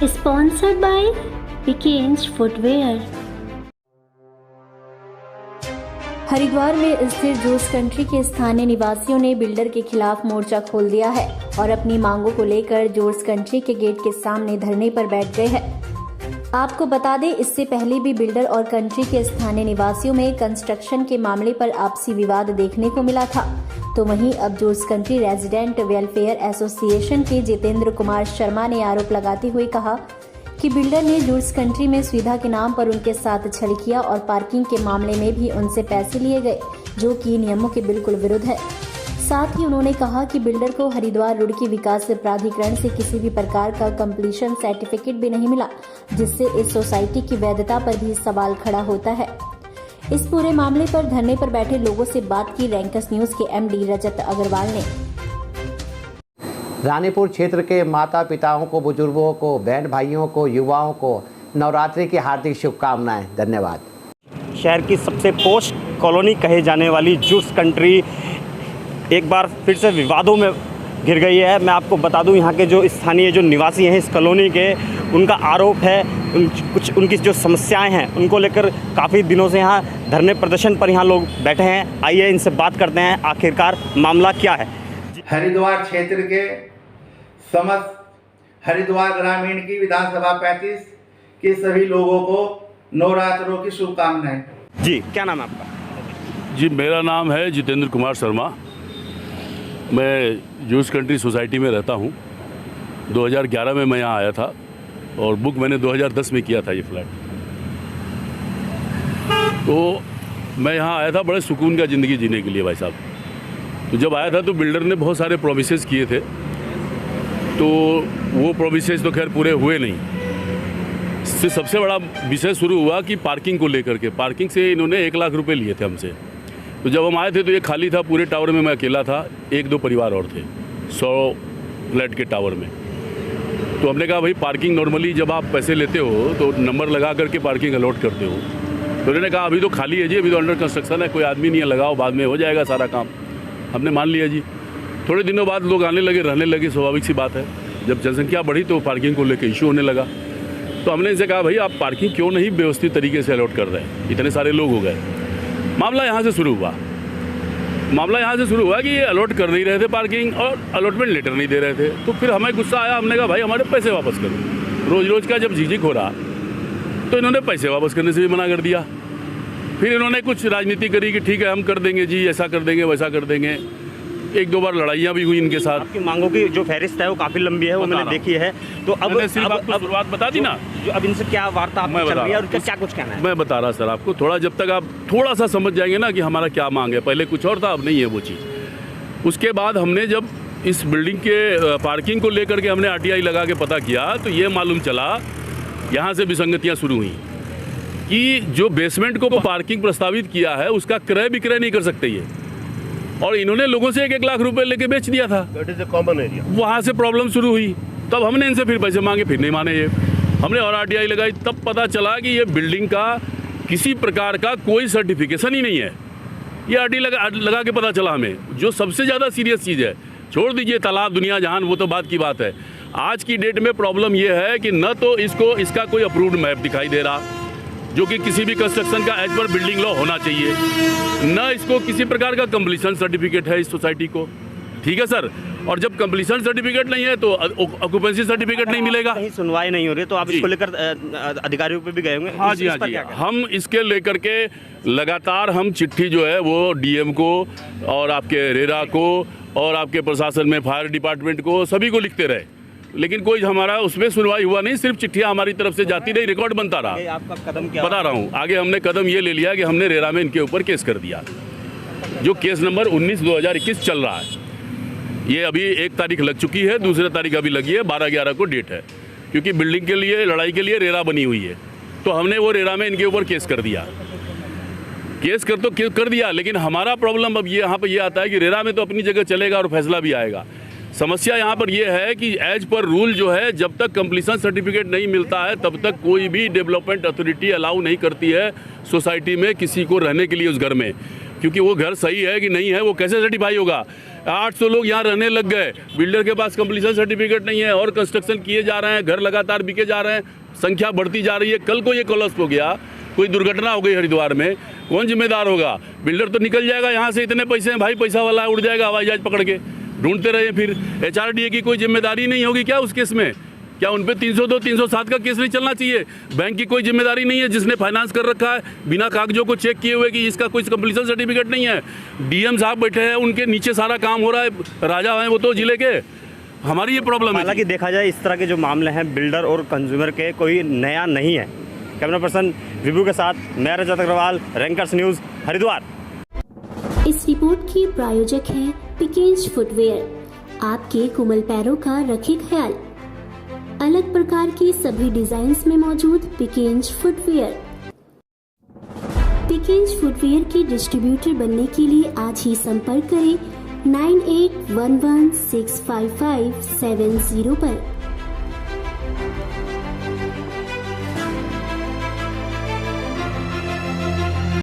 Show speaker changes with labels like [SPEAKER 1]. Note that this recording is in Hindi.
[SPEAKER 1] Sponsored by Pickens Footwear।
[SPEAKER 2] Haridwar में स्थित जूस कंट्री के स्थानीय निवासियों ने बिल्डर के खिलाफ मोर्चा खोल दिया है और अपनी मांगों को लेकर जूस कंट्री के गेट के सामने धरने पर बैठ गए हैं। आपको बता दें, इससे पहले भी बिल्डर और कंट्री के स्थानीय निवासियों में कंस्ट्रक्शन के मामले पर आपसी विवाद देखने को मिला था। तो वहीं अब juice country resident welfare association के जितेंद्र कुमार शर्मा ने आरोप लगाते हुए कहा कि बिल्डर ने जूस कंट्री में सुविधा के नाम पर उनके साथ छल किया और पार्किंग के मामले में भी उनसे पैसे लिए गए, जो कि नियमों के बिल्कुल विरुद्ध है। साथ ही उन्होंने कहा कि बिल्डर को हरिद्वार रुड़की विकास प्राधिकरण से किसी भी प्रकार का कंप्लीशन सर्टिफिकेट भी नहीं मिला, जिससे इस सोसाइटी की वैधता पर भी सवाल खड़ा होता है। इस पूरे मामले पर धरने पर बैठे लोगों से बात की रैंकस न्यूज के एमडी रजत अग्रवाल ने।
[SPEAKER 3] रानीपुर क्षेत्र के माता पिताओं को, बुजुर्गों को, बहन भाइयों को, युवाओं को नवरात्रि की हार्दिक शुभकामनाएं। धन्यवाद।
[SPEAKER 4] शहर की सबसे पोश कॉलोनी कहे जाने वाली जूस कंट्री एक बार फिर से विवादों में घिर गई है। मैं आपको बता दूं, यहाँ के जो स्थानीय जो निवासी हैं इस कॉलोनी के, उनका आरोप है कुछ उनकी जो समस्याएं हैं उनको लेकर काफ़ी दिनों से यहाँ धरने प्रदर्शन पर यहाँ लोग बैठे हैं। आइए इनसे बात करते हैं, आखिरकार मामला क्या है।
[SPEAKER 5] हरिद्वार क्षेत्र के समस्त हरिद्वार ग्रामीण की विधानसभा 35 के सभी लोगों को नवरात्रों की शुभकामनाएं।
[SPEAKER 4] जी, क्या नाम है आपका?
[SPEAKER 6] जी, मेरा नाम है जितेंद्र कुमार शर्मा। मैं जूस कंट्री सोसाइटी में रहता हूँ। 2011 में मैं यहाँ आया था और बुक मैंने 2010 में किया था ये फ्लैट। तो मैं यहाँ आया था बड़े सुकून का ज़िंदगी जीने के लिए भाई साहब। तो जब आया था तो बिल्डर ने बहुत सारे प्रोमिसेस किए थे, तो वो प्रोमिसेस तो खैर पूरे हुए नहीं। इससे सबसे बड़ा विषय शुरू हुआ कि पार्किंग को लेकर के, पार्किंग से इन्होंने 1 लाख रुपए लिए थे हमसे। तो जब हम आए थे तो ये खाली था, पूरे टावर में मैं अकेला था, 1-2 परिवार और थे 100 फ्लैट के टावर में। तो हमने कहा भाई पार्किंग नॉर्मली जब आप पैसे लेते हो तो नंबर लगा करके पार्किंग अलॉट करते हो। तो उन्होंने कहा अभी तो खाली है जी, अभी तो अंडर कंस्ट्रक्शन है, कोई आदमी नहीं है, लगाओ बाद में हो जाएगा सारा काम। हमने मान लिया जी। थोड़े दिनों बाद लोग आने लगे, रहने लगे, स्वाभाविक सी बात है। जब जनसंख्या बढ़ी तो पार्किंग को लेकर इशू होने लगा। तो हमने इनसे कहा भाई आप पार्किंग क्यों नहीं व्यवस्थित तरीके से अलॉट कर रहे हैं, इतने सारे लोग हो गए। मामला यहाँ से शुरू हुआ। कि ये अलॉट कर नहीं रहे थे पार्किंग और अलॉटमेंट लेटर नहीं दे रहे थे। तो फिर हमें गुस्सा आया, हमने कहा भाई हमारे पैसे वापस करो। रोज़ रोज़ का जब झिझक हो रहा तो इन्होंने पैसे वापस करने से भी मना कर दिया। फिर इन्होंने कुछ राजनीति करी कि ठीक है हम कर देंगे जी, ऐसा कर देंगे वैसा कर देंगे। 1-2 बार लड़ाइयाँ भी हुई इनके साथ।
[SPEAKER 4] आपकी मांगों की जो फहरिस्त है वो काफ़ी लंबी है, वो मैंने देखी है। तो अब
[SPEAKER 6] शुरुआत बता दी ना,
[SPEAKER 4] जो अब इनसे क्या वार्ता चल रही है और क्या कुछ कहना है?
[SPEAKER 6] मैं बता रहा सर आपको, थोड़ा जब तक आप थोड़ा सा समझ जाएंगे ना कि हमारा क्या मांग है। पहले कुछ और था, अब नहीं है वो चीज़। उसके बाद हमने जब इस बिल्डिंग के पार्किंग को लेकर के हमने RTI लगा के पता किया तो ये मालूम चला, यहाँ से विसंगतियाँ शुरू हुई कि जो बेसमेंट को पार्किंग प्रस्तावित किया है उसका क्रय विक्रय नहीं कर सकते ये, और इन्होंने लोगों से 1-1 लाख रुपए लेके बेच दिया था।
[SPEAKER 7] That is a common area.
[SPEAKER 6] वहाँ से प्रॉब्लम शुरू हुई। तब हमने इनसे फिर पैसे मांगे, फिर नहीं माने ये। हमने और RTI लगाई, तब पता चला कि ये बिल्डिंग का किसी प्रकार का कोई सर्टिफिकेशन ही नहीं है। ये RTI लगा के पता चला हमें। जो सबसे ज़्यादा सीरियस चीज़ है, छोड़ दीजिए तालाब दुनिया जहान, वो तो बात की बात है। आज की डेट में प्रॉब्लम ये है कि न तो इसका कोई अप्रूव्ड मैप दिखाई दे रहा, जो कि किसी भी कंस्ट्रक्शन का एज पर बिल्डिंग लॉ होना चाहिए, न इसको किसी प्रकार का कंप्लीशन सर्टिफिकेट है इस सोसाइटी को। ठीक है सर, और जब कंप्लीशन सर्टिफिकेट नहीं है तो ऑक्यूपेंसी सर्टिफिकेट नहीं मिलेगा।
[SPEAKER 4] कहीं सुनवाई नहीं हो रही, तो आप इसको लेकर अधिकारियों पे भी गए होंगे?
[SPEAKER 6] हाँ जी, हम इसके लेकर के लगातार हम चिट्ठी जो है वो DM को और आपके रेरा को और आपके प्रशासन में फायर डिपार्टमेंट को, सभी को लिखते रहे, लेकिन कोई हमारा उसमें सुनवाई हुआ नहीं। सिर्फ चिट्ठियाँ हमारी तरफ से जाती रही, रिकॉर्ड बनता रहा।
[SPEAKER 4] आपका कदम क्या?
[SPEAKER 6] बता रहा हूँ, आगे हमने कदम ये ले लिया कि हमने रेरा में इनके ऊपर केस कर दिया, जो केस नंबर 19/2021 चल रहा है। ये अभी 1 तारीख लग चुकी है, दूसरी तारीख अभी लगी है, 12/11 को डेट है, क्योंकि बिल्डिंग के लिए लड़ाई के लिए रेरा बनी हुई है। तो हमने वो रेरा में इनके ऊपर केस कर दिया। केस कर दिया, लेकिन हमारा प्रॉब्लम अब ये यहाँ पर ये आता है कि रेरा में तो अपनी जगह चलेगा और फैसला भी आएगा। समस्या यहाँ पर यह है कि एज पर रूल जो है, जब तक कंप्लीशन सर्टिफिकेट नहीं मिलता है तब तक कोई भी डेवलपमेंट अथॉरिटी अलाउ नहीं करती है सोसाइटी में किसी को रहने के लिए उस घर में, क्योंकि वो घर सही है कि नहीं है वो कैसे सर्टिफाई होगा। 800 लोग यहाँ रहने लग गए। बिल्डर के पास कंप्लीशन सर्टिफिकेट नहीं है और कंस्ट्रक्शन किए जा रहे हैं, घर लगातार बिके जा रहे हैं, संख्या बढ़ती जा रही है। कल को ये कोलैप्स हो गया, कोई दुर्घटना हो गई हरिद्वार में, कौन जिम्मेदार होगा? बिल्डर तो निकल जाएगा यहाँ से, इतने पैसे हैं भाई, पैसा वाला उड़ जाएगा हवाई जहाज पकड़ के, ढूंढते रहे। फिर HRDA की कोई जिम्मेदारी नहीं होगी क्या उस केस में? क्या उन पे 302, 307 का केस नहीं चलना चाहिए? बैंक की कोई जिम्मेदारी नहीं है जिसने फाइनेंस कर रखा है बिना कागजों को चेक किए हुए कि इसका कोई कंप्लीशन सर्टिफिकेट नहीं है? DM साहब बैठे हैं, उनके नीचे सारा काम हो रहा है, राजा हैं वो तो जिले के। हमारी ये प्रॉब्लम है।
[SPEAKER 4] हालांकि देखा जाए इस तरह के जो मामले हैं बिल्डर और कंज्यूमर के, कोई नया नहीं है। कैमरा पर्सन विभू के साथ मैं रजत अग्रवाल, रैंकर्स न्यूज़, हरिद्वार।
[SPEAKER 1] इस रिपोर्ट के प्रायोजक हैं पिकेंज फुटवेयर। आपके कोमल पैरों का रखे ख्याल। अलग प्रकार के सभी डिजाइन्स में मौजूद पिकेंज फुटवेयर। पिकेंज फुटवेयर के डिस्ट्रीब्यूटर बनने के लिए आज ही संपर्क करें 9811655770 पर।